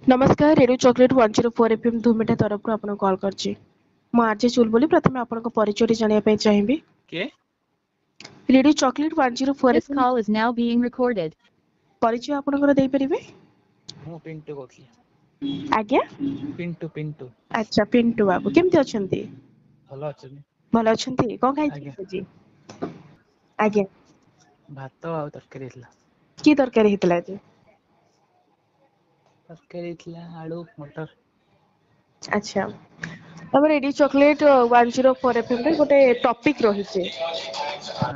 नमस्कार radio chocolate 104 FM धूमेटा तरफ आपण कॉल करछि मु आरजे चुलबुली प्रथमे आपनको परिचय जानिया ପାଇଁ ଚାହିଁବି के radio chocolate 104 This FM call is now being recorded. परिचय आपनकर देई परिबे मु पिंटू कोथली आज्ञा पिंटू अच्छा पिंटू बाबू केमति अछंती भलो अछि भलो अछंती कोन खाइ आज्ञा छी आज्ञा भात आ तरकारी हितला की तरकारी हितला जे तरकारी हितला आलू मटर अच्छा अब रेडियो चॉकलेट 104 एफएम रे गोटे टॉपिक रही छे हां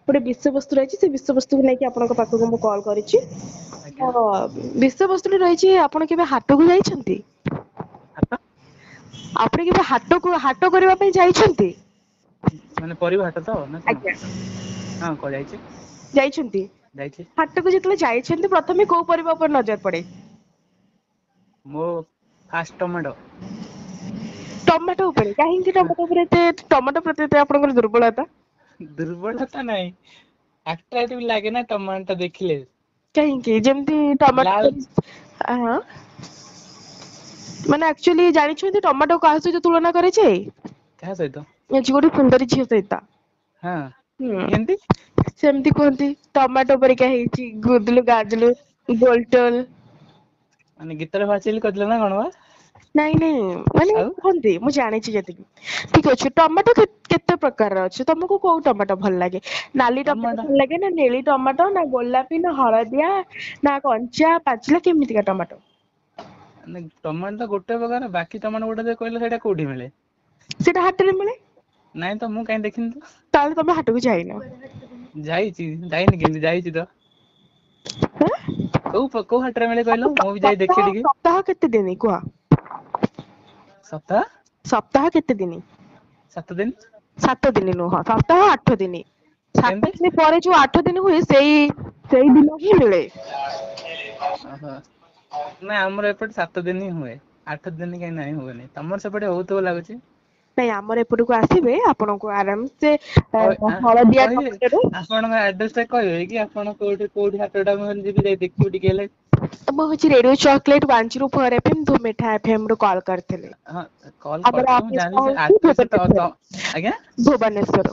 गोटे विषय वस्तु रही से विषय वस्तु को लेके आपनक पाखको मु कॉल करिछि आज्ञा विषय वस्तु रही छे आपण केबे हाट को जाइछंती हाट आपण केबे हाट करबा ପାଇଁ जाइछंती माने परिबा हाट तो ना कोन आज्ञा हां को जाइछि जाइछंती जाइछि हाट को जेतले जाइछंती प्रथमे को परिबा पर नजर पड़े मो फास्ट टमाटो टमाटो ऊपर काहेकि टमाटो ऊपर ते टमाटो प्रति ते आपनकर दुर्बलता नहीं अट्रैक्टिव लागे ना टमाटो देखिले काहेकि जेमती टमाटो लाल हां माने एक्चुअली जानिछंती टमाटो का सहित तुलना करे छे क्या सहित ए गोटे सुंदरी झियो सहित हां केंती सेमती कोंती टमाटो परिका हेची गुदलु गाजलु गोलटोल माने गीतरे भाचेली कदला ना कोन बा नहीं नहीं माने आउ कोंती मु जानि छी जति ठीक अछि टमाटो केते प्रकार अछि तुमको को टमाटो भल लागे नाली टमाटो टमाटो भल लागे ना नेली टमाटो ना गोलापी ना हळदिया ना कंचा पाचला केमिति का टमाटो माने टमाटो तो गोटे प्रकार बाकी टमाटो गोटे जे कहले सेटा कोठी मिले सेटा हाट रे मिले नहीं तो मु काई देखिन तो ताले तुम हाट को जाइनो जाईची जाईनी केंती जाईची तो को हाटरे मिले कहलो मु भी जाई देखि दिगी सप्ताह केते दिन कुआ सप्ताह सप्ताह केते दिन 7 दिन 7 दिन नु हां सप्ताह 8 दिन 7 केंती दिन ପରେ जो 8 दिन हुए सेई दिन ही मिले ओहो ना हमर एपट 7 दिन ही हुए 8 दिन के नहीं हुएनी तमर सेपटे होतो लागुची नहीं हमर एपट को आसीबे आपन को आराम से हळदिया कहिए टमाटर आपन एड्रेस टा कहबे कि आपन कोठी हाटटा म जेबी जाई देखि उठी गेले म होची रेडियो चॉकलेट 104 एफएम दो मिठा एफएम रो कॉल करथिले हां कॉल हमर करते मु ऑफिस जानली से हौची एड्रेस तो आज्ञा भुवनेश्वर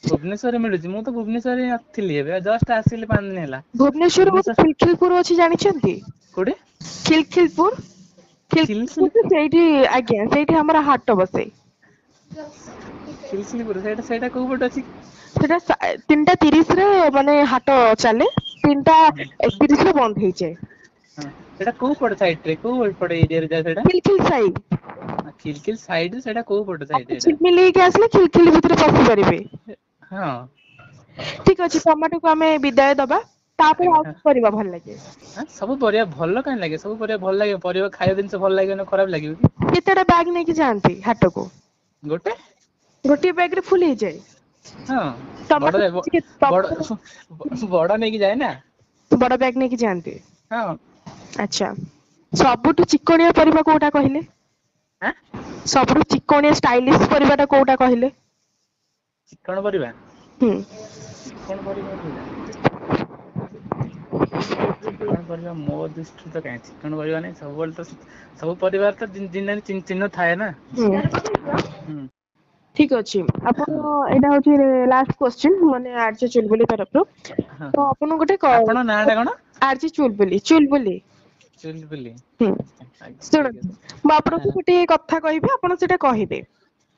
भुवनेश्वर मिलुची मु तो भुवनेश्वर ही नथिली एबे जस्ट आसीली 5 दिन हैला भुवनेश्वर को भुवनेश्वर खिलखिलपुर अछि जानि छंती कोडे खिलखिलपुर खिलसिल खिलखिलपुर ସେଇଠି ଆଜ୍ଞା ସେଇଠି ଆମର ହାଟ ବସେ खिलसिलपुर सेटा को पट अछि ସେଟା 3:30 ରେ ମାନେ ହାଟ ଚାଲେ 3:31 ରେ ବନ୍ଦ ହେଇଯାଏ हां सेटा को पड साइड रे को पड एरिया रे जा सेटा खिलखिल ସାଇ खिलखिल साइड रे सेटा को पड साइड ଆପଣ एटा ଝିଲମିଲ ହେଇକି ଆସିଲେ ଖିଲଖିଲ ଭିତରେ ପଶି ପାରିବେ हां ଠିକ ଅଛି ଟମାଟୋ କୁ ଆମେ ବିଦାୟ ଦବା ତାପରେ ଆଉ आज्ञा କଣ କରିବା ଭଲ ଲାଗେ हां सब परिया भलो काई लागे सब परिया भल लागे परिया खाଇବା दिन से भल लागे ना खराब लागियो कि କେତେଟା ବ୍ୟାଗ ନେଇକି ଯାଆନ୍ତି ହାଟକୁ गोटे ଗୋଟିଏ ବ୍ୟାଗ ରେ ଫୁଲ ହେଇଯାଏ हां ଟମାଟୋ बड़ बड़ नहीं कि जाए ना ବଡ ବ୍ୟାଗ ନେଇକି ଯାଆନ୍ତି हां ଆଚ୍ଛା ସବୁଠୁ ଚିକଣିଆ ପରିବା କୋଉଟା କହିଲେ हां ସବୁଠୁ ଚିକଣିଆ ଷ୍ଟାଇଲିଶ ପରିବାଟା କୋଉଟା କହିଲେ चिकन परिबा ହୁଁ चिकन परिबा कोइला चिकन परिबा मो दृष्टि तो काई चिकन परिबा नहीं सब बोल तो सब परिवार तो जिन चिन्ह थाए ना हम्म ठीक अछि आपण एटा होची लास्ट क्वेश्चन माने आरजे चुलबुली तरफ हां तो आपण गोटे आपण नाडा कोन आरजे चुलबुली चुलबुली ଶୁଣ ठीक ମୁଁ ଆପଣଙ୍କୁ है ଗୋଟେ କଥା କହିବି ଆପଣ ସେଟା କହିବେ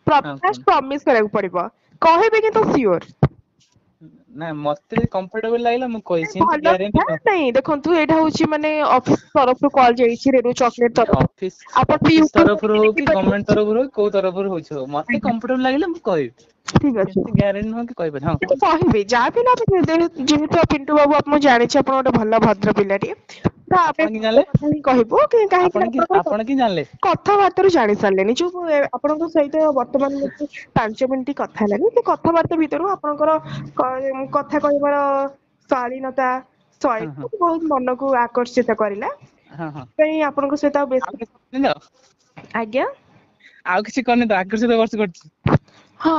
हां ଫାଷ୍ଟ कोन ପ୍ରମିସ କରିବାକୁ ପଡିବ କହିବେ କିନ୍ତୁ ସିଓର ना मते कंफर्टेबल लागला मु कहि सेंती ଭଲ ग्यारंटी କଥା न ନାଇଁ ଦେଖନ୍ତୁ ଏଇଟା ହଉଛି ମାନେ ଅଫିସ ତରଫରୁ କଲ ଯାଇଛି ରେଡିଓ ଚକଲେଟ ତରଫରୁ ऑफिस ଆପଣ ବି ऑफिस ୟୁଟ୍ୟୁବ तरफ रो हो कि ଦେଖିପାରିବେ गवर्नमेंट तरफ रो को तरफ रो होछ मते कंफर्टेबल लागले मु कहबी ଠିକ ଅଛି सेंती ग्यारंटी न कि कहबे हां କିନ୍ତୁ कोन କହିବି ଯାହା ବି ହେଲେ ଯେହେତୁ ପିଣ୍ଟୁ ବାବୁ ଆପଣ ଜାଣିଛି ଆପଣ ଗୋଟେ ଭଲ ଭଦ୍ର ପିଲାଟିଏ ତ ଆମେ आपण कि ଭଲ जानले କଥା ହିଁ କହିବୁ କାହିଁକି ନା ଆପଣଙ୍କର आपण कि जानले କଥାବାର୍ତ୍ତାରୁ ଜାଣି ସାରିଲେଣି ଯୋଉ ଆପଣଙ୍କ ସହିତ ବର୍ତ୍ତମାନ ମୁଁ 5 ମିନିଟ କଥା ହେଲାନି ସେ କଥାବାର୍ତ୍ତା ଭିତରୁ ଆପଣଙ୍କର କଥା କହିବାର ଶାଳୀନତା हां हां ଶୈଳୀ ବହୁତ ମନକୁ ଆକର୍ଷିତ କରିଲା हां हां ସେଥିପାଇଁ ଆପଣଙ୍କ ସହିତ ଆଉ ବେଶୀ କିଛି କରିନି ଆଜ୍ଞା ଆଉ କିଛି କରିନି ତ ଆକର୍ଷିତ ବର୍ଷ କରିଛି ହଁ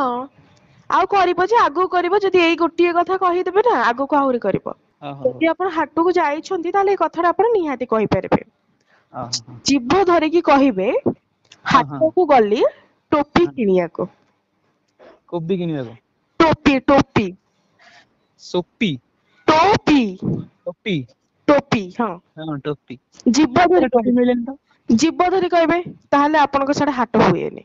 ଆଉ କରିବ ଯେ ଆଗକୁ କରିବ ଯଦି ଏଇ ଗୋଟିଏ କଥା କହିଦେବେ ନା ଆଗକୁ ଆହୁରି କରିବ ହଉ ଯଦି ଆପଣ ହାଟକୁ ଯାଇଛନ୍ତି ତାହେଲେ ଏଇ କଥାଟା ଆପଣ ନିହାତି କହିପାରିବେ ଓହୋ। जीभ धरिकी कहिबे ହଁ हाट ହଁ को गली टोपी ହଁ किनियाको। କୋବି କିଣିବାକୁ। टोपी टोपी ସୋପି टोपी ଟୋପି टोपी हाँ ହଁ ଟୋପି। जीभ ହାଟରେ धरि ଟୋପି ମିଳେନି ତ। कहबे जीभ धरि कहबे ताहले आपनक साडे हाट हुएनी।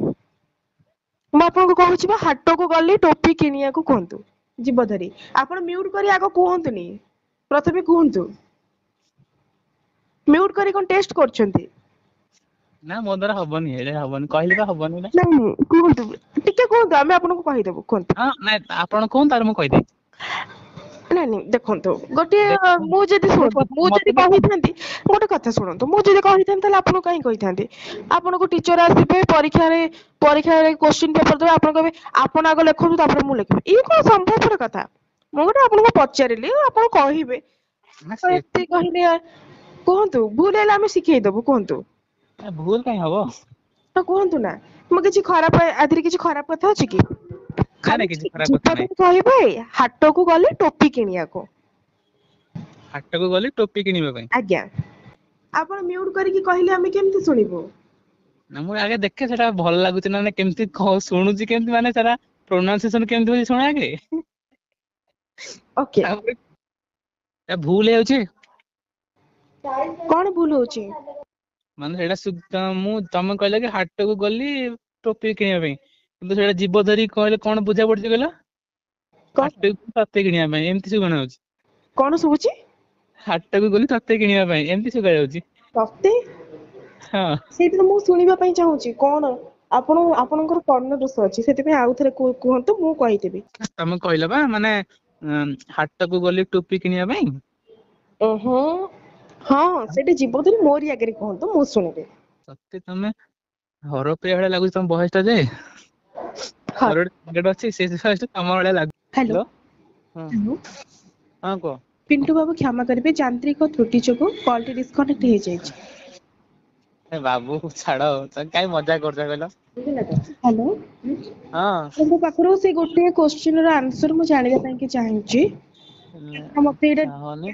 ମୁଁ ଆପଣଙ୍କୁ କହୁଛି ବା ହାଟକୁ ଗଲି ଟୋପି କିଣିବାକୁ କୁହନ୍ତୁ ଯିବ ଧରି। ଆପଣ ମ୍ୟୁଟ କରି ଆଗ କୁହନ୍ତୁନି ପ୍ରଥମେ କୁହନ୍ତୁ। ମ୍ୟୁଟ କରି କଣ ଟେଷ୍ଟ କରୁଛନ୍ତି? ନା ମୋ ଦ୍ଵାରା ହବନି ଏଇଟା ହବନି କହିଲି ବା ହବନି ଏଇଟା। ନାଇଁ କୁହନ୍ତୁ ଟିକେ କୁହନ୍ତୁ ଆମେ ଆପଣଙ୍କୁ କହିଦେବୁ କୁହନ୍ତୁ। ହଁ ନାଇଁ ଆପଣ କୁହନ୍ତୁ ତାପରେ ମୁଁ କହିଦେବି। ନାଇଁ ନାଇଁ ଦେଖନ୍ତୁ ଗୋଟିଏ ଦେଖନ୍ତୁ ମୁଁ ଯଦି ମୁଁ ଶୁଣନ୍ତୁ ମୁଁ ମତେ ଯଦି ଦେଖନ୍ତୁ କହିଥାନ୍ତି ଗୋଟେ କଥା ଶୁଣନ୍ତୁ ମୁଁ ଯଦି କହିଥାନ୍ତି ତାହେଲେ ଆପଣଙ୍କୁ କାହିଁ କହିଥାନ୍ତି। ଆପଣଙ୍କୁ ଟିଚର ଆସିବେ ପରୀକ୍ଷାରେ କୋଶ୍ଚିନ୍ ପେପର ଦେବେ ଆପଣ କହିବେ ଆପଣ ଆଗ ଲେଖନ୍ତୁ ତାପରେ ମୁଁ ଲେଖିବି ଇଏ କଣ ସମ୍ଭବପର କଥା। ମୁଁ ଗୋଟେ ଆପଣଙ୍କୁ ପଚାରିଲି ଆପଣ କହିବେ ନା ତ ସେଠି ଏତେ କହିଲେ କୁହନ୍ତୁ ଭୁଲ ହେଲେ ଆମେ ଶିଖେଇଦବୁ କୁହନ୍ତୁ। ଭୁଲ କାଇଁ ହବ। ତ କୁହନ୍ତୁ ନା ମୁଁ କିଛି ଖରାପ ଆଧିରେ କିଛି ଖରାପ କଥା ଅଛି କି? ନାଇଁ ନାଇଁ ଖାଲି କିଛି ଖରାପ କଥା ଯିବ ନାହିଁ। ଯଦି କହିବେ ହାଟକୁ ଗଲେ ଟୋପି କିଣିବାକୁ। ହାଟକୁ ଗଲି ଟୋପି କିଣିବା ପାଇଁ। ଆଜ୍ଞା ଆପଣ ମ୍ୟୁଟ କରିକି କହିଲେ ଆମେ କେମିତି ଶୁଣିବୁ। ନା ମୁଁ ଆଗେ ଦେଖେ ସେଟା ଭଲ ଲାଗୁଛି ନା କେମିତି ଶୁଣୁଛି କେମିତି ମାନେ ସେଟା ପ୍ରୋନାଉନସିଏସନ କେମିତି ହଉଛି ଶୁଣେ ଆଗେ। ଓକେ ତାପରେ ଏ ଭୁଲ ହେଇଯାଉଛି। କଣ ଭୁଲ ହଉଛି? ମାନେ ସେଇଟା ତମେ କହିଲ କି ହାଟକୁ ଗଲି ଟୋପି କିଣିବା ପାଇଁ। କିନ୍ତୁ ସେଇଟା ଜୀବ ଧରି କହିଲେ କଣ ବୁଝା ପଡୁଛି କହିଲ? କଣ ହାଟକୁ ତତେ କିଣିବା ପାଇଁ ଏମିତି ଶୁଭା ଯାଉଛି। କଣ ଶୁଭୁଛି? ହାଟକୁ ଗଲି ତତେ କିଣିବା ପାଇଁ ଏମିତି ଶୁଭା ଯାଉଛି। ତତେ ହଁ ସେଇଟା ତ ମୁଁ ଶୁଣିବା ପାଇଁ ଚାହୁଁଛି କଣ? ଆପଣଙ୍କର କର୍ଣ୍ଣ ଦୋଷ ଅଛି ସେଥିପାଇଁ ଆଉ ଥରେ କୁହନ୍ତୁ ମୁଁ କହିଦେବି। ତମେ କହିଲ ବା ମାନେ ହାଟକୁ ଗଲି ଟୋପି କିଣିବା ପାଇଁ। ଓହୋ ହଁ ସେଠି ଯିବ ଧରି ମୋରି ଆଗରେ କୁହନ୍ତୁ ମୁଁ ଶୁଣିବି। ସତେ ତମେ ହରପ୍ରିୟା ଭଳିଆ ଲାଗୁଛି ତମ ଭଏସ ଟା ଯେ। ହଁ ମୋର ଗୋଟେ ସାଙ୍ଗଟେ ଅଛି ସେ ତମ ଭଳିଆ ଲାଗୁଛି। ହ୍ୟାଲୋ ହଁ ହ୍ୟାଲୋ ହଁ କୁହ। ପିଣ୍ଟୁ ବାବୁ କ୍ଷମା କରିବେ ଯାନ୍ତ୍ରିକ ତ୍ରୁଟି ଯୋଗୁ କଲଟି ଡିସକନେକ୍ଟ ହେଇଯାଇଛି। ଏ ବାବୁ ଛାଡ କାଇଁ ମଜାକ କରୁଛ କହିଲ। ହ୍ୟାଲୋ ହଁ ମୋ ପାଖରୁ ସେ ଗୋଟେ କୋଶ୍ଚିନ ର ଆନ୍ସର ମୁଁ ଜାଣିବା ପାଇଁ କି ଚାହୁଁଛି। ମତେ ଏଇଟା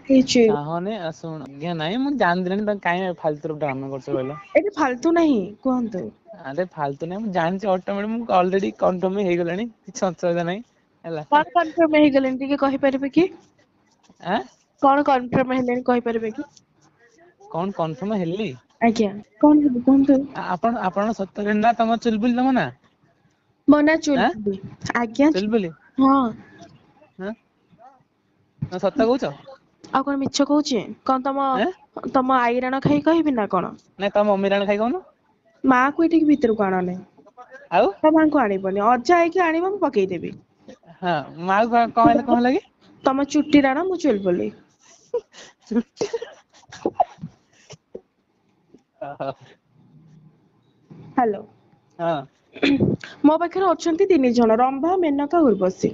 ହେଇଛି ଚାହନି ଶୁଣ ଆଜ୍ଞା ନାଇଁ ମୁଁ ଜାଣିଦେଲିଣି ତମେ କାଇଁ ଫାଲତୁ ଡ୍ରାମା କରୁଛ କହିଲ। ଏଠି ଫାଲତୁ ନାହିଁ କୁହନ୍ତୁ। ଆରେ ଫାଲତୁ ନହିଁ ମୁଁ ଜାଣିଛି ଅଟୋମେଟିକ ମୁଁ ଅଲରେଡି କନଫର୍ମ ହେଇଗଲାଣି କିଛି ଅସୁବିଧା ନାହିଁ। ହେଲା କଣ କନଫର୍ମ ହେଇଗଲେଣି ଟିକେ କହିପାରିବେ କି? ଆଁ କଣ କନଫର୍ମ ହେଲେଣି କହିପାରିବେ କି? କଣ କନଫର୍ମ ହେଲି? ଆଜ୍ଞା କଣ ହେଲେ କୁହନ୍ତୁ? ଆପଣ ସତରେ ନା ତମ ଚୁଲବୁଲି ତମ ନା? ମୋ ନା ଆଁ ଚୁଲବୁଲି ଆଜ୍ଞା ଚୁଲବୁଲି ହଁ। ହଁ ସତ କହୁଛ? ଆଉ କଣ ମିଛ କହୁଛି କଣ ଆଁ ତମ ଆଇରାଣ ଖାଇ କହିବି ନା କଣ? ନାଇଁ ତମ ମମି ରାଣ ଖାଇ କହୁନ? ମା କୁ ଏଠିକି ଭିତରକୁ ଆଣନି ଆଉ ତ ମାଙ୍କୁ ଆଣିବନି ଅଜା ହେଇକି ଆଣିବ ମୁଁ ପକେଇଦେବି। ହଁ ମାକୁ କଣ ହେଲେ କଣ ହେଲା କି? ତମ ଚୁଟି ରାଣ ମୁଁ ଚୁଲବୁଲି। ଓହୋ ହ୍ୟାଲୋ ହଁ ମୋ ପାଖରେ ଅଛନ୍ତି 3 ଜଣ ରମ୍ଭା ମେନକା ଉର୍ବଶୀ।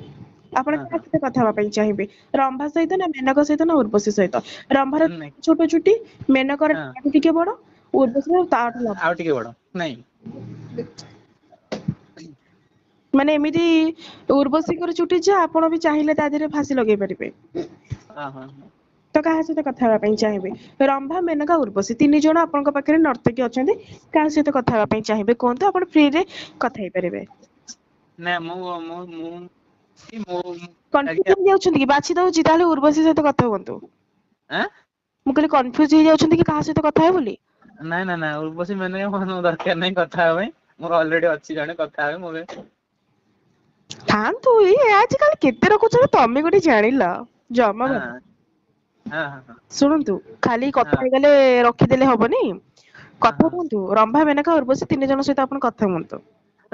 ଆପଣ ହଁ କାହା ହଁ ସହିତ କଥା ହେବା ପାଇଁ ଚାହିଁବେ ରମ୍ଭା ସହିତ ନା ମେନକା ସହିତ ନା ଉର୍ବଶୀ ସହିତ? ରମ୍ଭାର ନାଇଁ ଛୋଟ ଚୁଟି ମେନକାର ହଁ ତାଠୁ ଟିକେ ବଡ ଉର୍ବଶୀର ତାଠୁ ଲମ୍ବା। ଆଉ ଟିକେ ବଡ ନାଇଁ ମାନେ ଏମିତି ଉର୍ବଶୀଙ୍କର ଚୁଟି ଯେ ଆପଣ ବି ଚାହିଁଲେ ତା ଦେହରେ ଫାସି ଲଗେଇ ପାରିବେ। ହଁ ହଁ ହଁ ତ କାହା ସହିତ କଥା ହେବା ପାଇଁ ଚାହିଁବେ ରମ୍ଭା ମେନକା ଉର୍ବଶୀ 3 ଜଣ ଆପଣଙ୍କ ପାଖରେ ନର୍ତ୍ତକୀ ଅଛନ୍ତି। କାହା ସହିତ କଥା ହେବା ପାଇଁ ଚାହିଁବେ କୁହନ୍ତୁ ଆପଣ ଫ୍ରିରେ କଥା ହେଇପାରିବେ। ନାଇଁ ମୁଁ କନଫ୍ୟୁଜ ହେଇଯାଉଛନ୍ତି କି ବାଛି ଦଉଛି ତାହେଲେ ଉର୍ବଶୀ ସହିତ କଥା ହୁଅନ୍ତୁ। ଆଁ ମୁଁ କହିଲି କନଫ୍ୟୁଜ ହେଇଯାଉଛନ୍ତି କି କାହା ସହିତ କଥା ହେବେ ବୋଲି? ନାଇଁ ଉର୍ବଶୀ ମେନକା ମୋର ଦରକାର ନାହିଁ କଥା ହେବା ପାଇଁ ମୋର ଅଲରେଡି ଅଛି ଜଣେ କଥା ହେବେ ମୋ ପାଇଁ। ଥାଆନ୍ତୁ ଏଇ ଆଜି କାଲି କେତେ ରଖୁଛନ୍ତି ତମେ ଗୋଟେ ଜାଣିଲ। ଜମା ହଁ ଭଲ ହଁ ହଁ ହଁ ଶୁଣନ୍ତୁ ଖାଲି କଥା ହଁ ହେଇଗଲେ ରଖିଦେଲେ ହବନି ହଁ କଥା ହଁ କୁହନ୍ତୁ ରମ୍ଭା ମେନକା ଉର୍ବଶୀ 3 ଜଣ ସହିତ ଆପଣ କଥା ହୁଅନ୍ତୁ।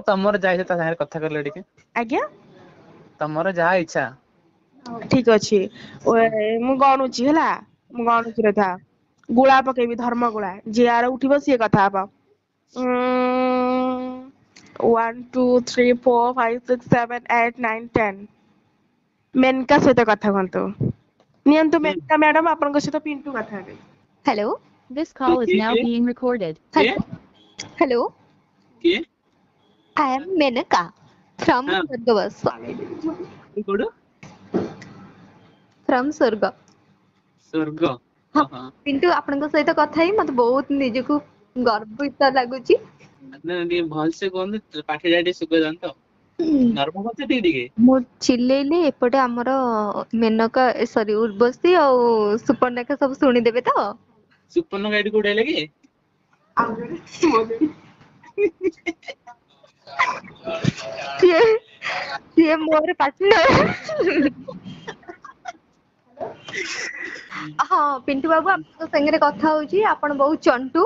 ତମର ଯାଇଛ ତା ସାଙ୍ଗରେ କଥା କହିଲ ଟିକେ ଆଜ୍ଞା ତମର ଯାହା ଇଚ୍ଛା। ଠିକ ଅଛି ମୁଁ ଗଣୁଛି ହେଲା ମୁଁ ଗଣୁଛି ରହିଥା। ଗୁଳା ପକେଇବି ଧର୍ମ ଗୁଳା ଯିଆର ଉଠିବ ସିଏ କଥା ହବ। 1 2 3 4 5 6 7 8 9 10 ମେନକା ସହିତ କଥା ହୁଅନ୍ତୁ ନିଅନ୍ତୁ ହୁଁ ମେନକା ମ୍ୟାଡାମ ଆପଣଙ୍କ ସହିତ ପିଣ୍ଟୁ କଥା ହେବେ। Hello, this call is now କିଏ being recorded. କିଏ Hello, କିଏ I am Menaka from ହଁ Surgavas. କୋଉଠୁ From Surga. ସ୍ୱର୍ଗ हाँ हाँ पिंटू आपनका सहित कथा ही मते बहुत निजको गर्वित लाଗୁଛି। ना ये भल से कौन पाठे जाटे सुबह जानता नर्म होते ଟିକେ ମୁଁ ଚିଲେଇଲେ ଏପଟେ ଆମର ମେନକା ସରି ଉର୍ବଶୀ ଆଉ ସୁପର୍ଣ୍ଣକା ସବୁ ଶୁଣିଦେବେ ତ। ସୁପର୍ଣ୍ଣ ଗାଇଡ କୋଉଠି ହେଲା କି ସିଏ ସିଏ ମୋର ପାର୍ଟନର। ହଁ ପିଣ୍ଟୁ ବାବୁ ଆପଣଙ୍କ ସାଙ୍ଗରେ କଥା ହଉଛି ଆପଣ ବହୁତ ଚଣ୍ଟୁ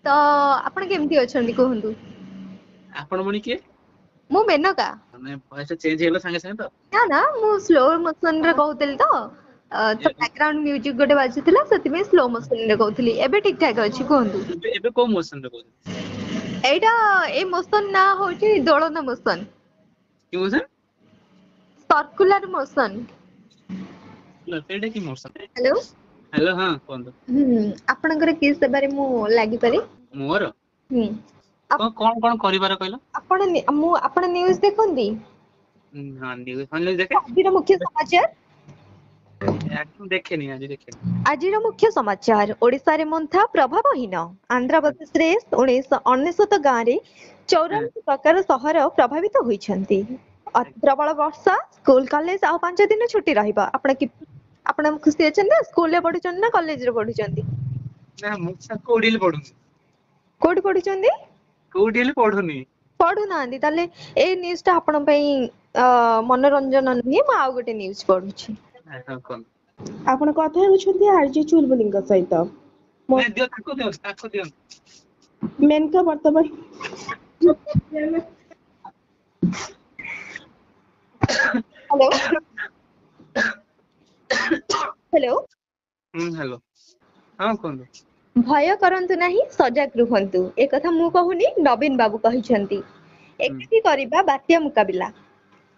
ତ ଆପଣ କେମିତି ଅଛନ୍ତି କୁହନ୍ତୁ। ଆପଣ ପୁଣି କିଏ ମୁଁ ମେନକା। ମାନେ ଭଏସ ଚେଞ୍ଜ ହେଇଗଲା ସାଙ୍ଗେ ସାଙ୍ଗେ ତ ନା ନା ମୁଁ ସ୍ଲୋ ମୋସନ ରେ କହୁଥିଲି ତ ତ ବ୍ୟାକଗ୍ରାଉଣ୍ଡ ମ୍ୟୁଜିକ ଗୋଟେ ବାଜୁଥିଲା ସେଥିପାଇଁ ସ୍ଲୋ ମୋସନ ରେ କହୁଥିଲି ଏବେ ଠିକ ଠାକ ଅଛି କୁହନ୍ତୁ। ଏବେ କୋଉ ମୋସନ ରେ କହୁଛନ୍ତି ଏଇଟା ଏଇ ମୋସନ ନା ହଉଛି ଦୋଳନ ମୋସନ କି ମୋସନ ସର୍କୁଲାର ମୋସନ। ସେଇଟା କି ମୋସନ ହ୍ୟାଲୋ ହ୍ୟାଲୋ ହଁ କୁହନ୍ତୁ ଆପଣଙ୍କର କି ସେବାରେ ମୁଁ ଲାଗିପାରେ। ମୋର ହୁଁ କଣ କରିବାର କହିଲ ଆପଣ ଆପଣ ନ୍ୟୁଜ ଦେଖନ୍ତି। ହଁ ନ୍ୟୁଜ ଦେଖେ ଆଜିର ମୁଖ୍ୟ ସମାଚାର ଦେଖେନି ଆଜି ଦେଖେନି ଆଜିର ମୁଖ୍ୟ ସମାଚାର ଓଡିଶାରେ ମନ୍ଥା ପ୍ରଭାବହୀନ ଆନ୍ଧ୍ରପ୍ରଦେଶରେ 1999 ଗାଁରେ 94 ପ୍ରକାର ସହର ପ୍ରଭାବିତ ହୋଇଛନ୍ତି। ଅତି ପ୍ରବଳ ବର୍ଷା ସ୍କୁଲ କଲେଜ ଆଉ 5 ଦିନ ଛୁଟି ରହିବ ଆପଣ ଖୁସି ଅଛନ୍ତି ନା ସ୍କୁଲରେ ପଢୁଛନ୍ତି ନା କଲେଜରେ ପଢୁଛନ୍ତି। ନା ମୁଁ କୋଉଠି ହେଲେ ପଢୁନି କୋଉଠି ପଢୁଛନ୍ତି କୋଉଠି ହେଲେ ପଢୁନି ପଢୁନାହାନ୍ତି ତାହେଲେ ଏଇ ନ୍ୟୁଜ ଟା ଆପଣଙ୍କ ପାଇଁ ମନୋରଞ୍ଜନ ନୁହେଁ ମୁଁ ଆଉ ଗୋଟେ ନ୍ୟୁଜ ପଢୁଛି। ହଁ କୁହନ୍ତୁ ଆପଣ କଥା ହେଉଛନ୍ତି ଆରଜେ ଚୁଲବୁଲିଙ୍କ ସହିତ। ନାଇଁ ଦିଅ ତାକୁ ଦିଅ ମେନକା ବର୍ତ୍ତମାନ ହ୍ୟାଲୋ ହ୍ୟାଲୋ ହୁଁ ହ୍ୟାଲୋ ହଁ କୁହନ୍ତୁ ଭୟ କରନ୍ତୁ ନାହିଁ ସଜାଗ ରୁହନ୍ତୁ ଏକଥା ମୁଁ କହୁନି ନବୀନ ବାବୁ କହିଛନ୍ତି। ହୁଁ ଏକାଠି କରିବା ବାତ୍ୟା ମୁକାବିଲା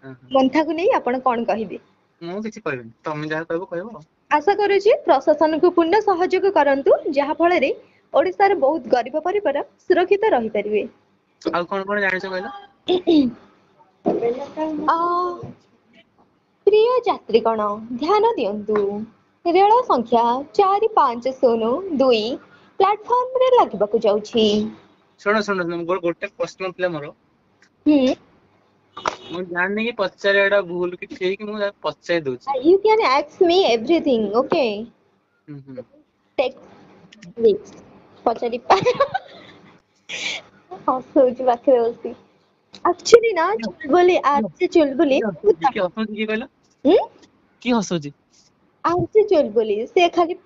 ହଁ ହଁ ମନ୍ଥାକୁ ନେଇ ଆପଣ କଣ କହିବେ। ମୁଁ କିଛି କହିବିନି ତମେ ଯାହା କହିବ କହିବ ଆଶା କରୁଛି ପ୍ରଶାସନକୁ ପୂର୍ଣ୍ଣ ସହଯୋଗ କରନ୍ତୁ ଯାହା ଫଳରେ ଓଡିଶାର ବହୁତ ଗରିବ ପରିବାର ସୁରକ୍ଷିତ ରହିପାରିବେ। ଆଉ କଣ ଜାଣିଛ କହିଲ ପ୍ରିୟ ଯାତ୍ରୀଗଣ ଧ୍ୟାନ ଦିଅନ୍ତୁ ରେଳ ସଂଖ୍ୟା 4502 ପ୍ଲାଟଫର୍ମରେ ଲାଗିବାକୁ ଯାଉଛି। ଶୁଣ ଗୋଟେ ପ୍ରଶ୍ନ ଥିଲା ମୋର ହୁଁ ମୁଁ ଜାଣିନି କି ପଚାରିବା ଟା ଭୁଲ କି ଠିକ ମୁଁ ପଚାରି ଦଉଛି you can ask me everything okay ହୁଁ ହୁଁ text this ପଚାରି ହସଉଛି ପାଖରେ ବସି ଆକ୍ଚୁଆଲି ନା ଚୁଲବୁଲି ଆର୍ଜେ ଚୁଲବୁଲି କିଏ ହସୁଛି କିଏ କହିଲ ହୁଁ କିଏ ହସୁଛି ଆର୍ଜେ ଚୁଲବୁଲି ସେ ଖାଲି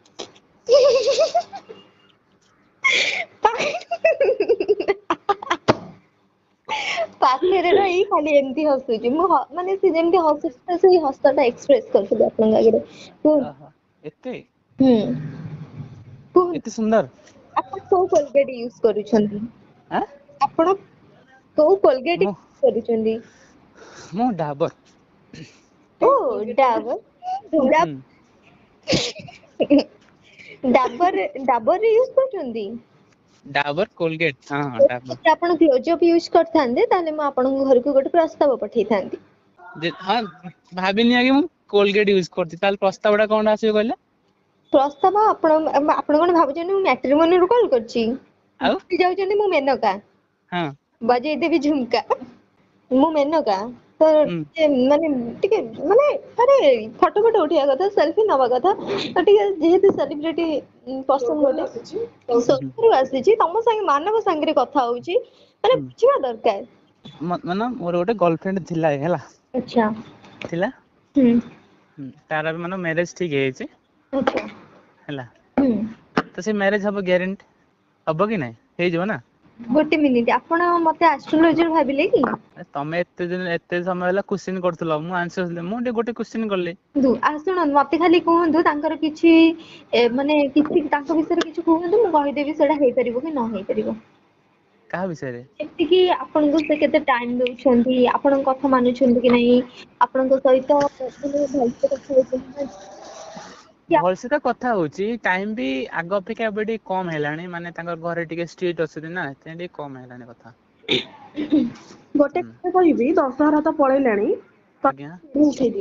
ପାଖରେ ରହି ଖାଲି ଏମିତି ହସୁଛି ମୁଁ ମାନେ ସେ ଯେମିତି ହସୁଛି ସେଇ ହସ ଟା ଏକ୍ସପ୍ରେସ କରୁଥିଲି ଆପଣଙ୍କ ଆଗରେ କୁହନ୍ତୁ ଓହୋ ଏତେ ହୁଁ କୁହନ୍ତୁ ଏତେ ସୁନ୍ଦର ଆପଣ କୋଉ କୋଲଗେଟ ୟୁଜ କରୁଛନ୍ତି ଆଁ ଆପଣ କୋଉ କୋଲଗେଟ ମୁଁ ୟୁଜ କରୁଛନ୍ତି ମୁଁ ଡାବର ଓ ଡାବର ହୁଁ ଡାବରରେ ୟୁଜ କରୁଛନ୍ତି ଡାବର କୋଲଗେଟ ହଁ ଡାବର ଯଦି ଆପଣ କ୍ଲୋଜଅପ୍ ୟୁଜ କରିଥାନ୍ତେ ତାହେଲେ ମୁଁ ଆପଣଙ୍କ ଘରକୁ ଗୋଟେ ପ୍ରସ୍ତାବ ପଠେଇଥାନ୍ତି। ହଁ ଭାବିନି ଆଜ୍ଞା ମୁଁ କୋଲଗେଟ ୟୁଜ କରୁଛି ତାହେଲେ ପ୍ରସ୍ତାବ ଟା କଣ ଆସିବ କହିଲେ ପ୍ରସ୍ତାବ ଆପଣ କଣ ଭାବୁଛନ୍ତି ମୁଁ ମ୍ୟାଟ୍ରିମୋନିରୁ କଲ୍ କରିଛି ଆଉ ଭୁଲି ଯାଉଛନ୍ତି ମୁଁ ମେନକା ହଁ ବଜେଇଦେବି ଝୁମକା ମୁଁ ମେନକା ତ ହୁଁ ମାନେ ଟିକେ ମାନେ ଆରେ ଫଟୋ ଉଠେଇବା କଥା ସେଲଫି ନବା କଥା ତ ଟିକେ ଯେହେତୁ ସେଲିବ୍ରିଟି ପର୍ସନ ଗୋଟେ ହୁଁ ସ୍ୱର୍ଗରୁ ଆସିଛି ତମ ସାଙ୍ଗେ ମାନବ ସାଙ୍ଗରେ କଥା ହଉଛି ମାନେ ହୁଁ ବୁଝିବା ଦରକାର ମାନେ ମୋର ଗୋଟେ ଗର୍ଲଫ୍ରେଣ୍ଡ ଥିଲା ହେଲା ଆଚ୍ଛା ଥିଲା ହୁଁ ତାର ବି ମାନେ ମ୍ୟାରେଜ ଠିକ ହେଇଯାଇଛି ଆଚ୍ଛା ହେଲା ହୁଁ ତ ସେ ମ୍ୟାରେଜ ହବ ଗ୍ୟାରେଣ୍ଟି ହବ କି ନାଇଁ ହେଇଯିବ ନା ଗୋଟେ ମିନିଟ ଆପଣ ମତେ ଆଷ୍ଟ୍ରୋଲୋଜର ଭାବିଲେ କି ତମେ ଏତେ ସମୟ ହେଲା କ୍ୱେଶ୍ଚିନ କରୁଥିଲ ମୁଁ ଆନ୍ସର ମୁଁ ଟିକେ ଗୋଟେ କ୍ୱେଶ୍ଚିନ କଲି ଶୁଣନ୍ତୁ ମତେ ଖାଲି କୁହନ୍ତୁ ତାଙ୍କର କିଛି ମାନେ କିଛି ତାଙ୍କ ବିଷୟରେ କିଛି କୁହନ୍ତୁ ମୁଁ କହିଦେବି ସେଇଟା ହେଇପାରିବ କି ନ ହେଇପାରିବ କାହା ବିଷୟରେ ଯେତିକି ଆପଣଙ୍କୁ ସେ କେତେ ଟାଇମ ଦଉଛନ୍ତି ଆପଣଙ୍କ କଥା ମାନୁଛନ୍ତି କି ନାହିଁ ଆପଣଙ୍କ ସହିତ ଭଲସେ କଥା ହଉଛନ୍ତି ଭଲସେ ତ କଥା ହଉଛି ଟାଇମ ବି ଆଗ ଅପେକ୍ଷା ଏବେ ଟିକେ କମ ହେଲାଣି ମାନେ ତାଙ୍କ ଘରେ ଟିକେ ଷ୍ଟ୍ରିକ୍ଟ ଅଛନ୍ତି ନା ସେଥିପାଇଁ ଟିକେ କମ ହେଲାଣି କଥା ଗୋଟେ ହୁଁ କଥା କହିବି ଦଶହରା ତ ପଳେଇଲାଣି ଆଜ୍ଞା ଉଠେଇ ଦିଅ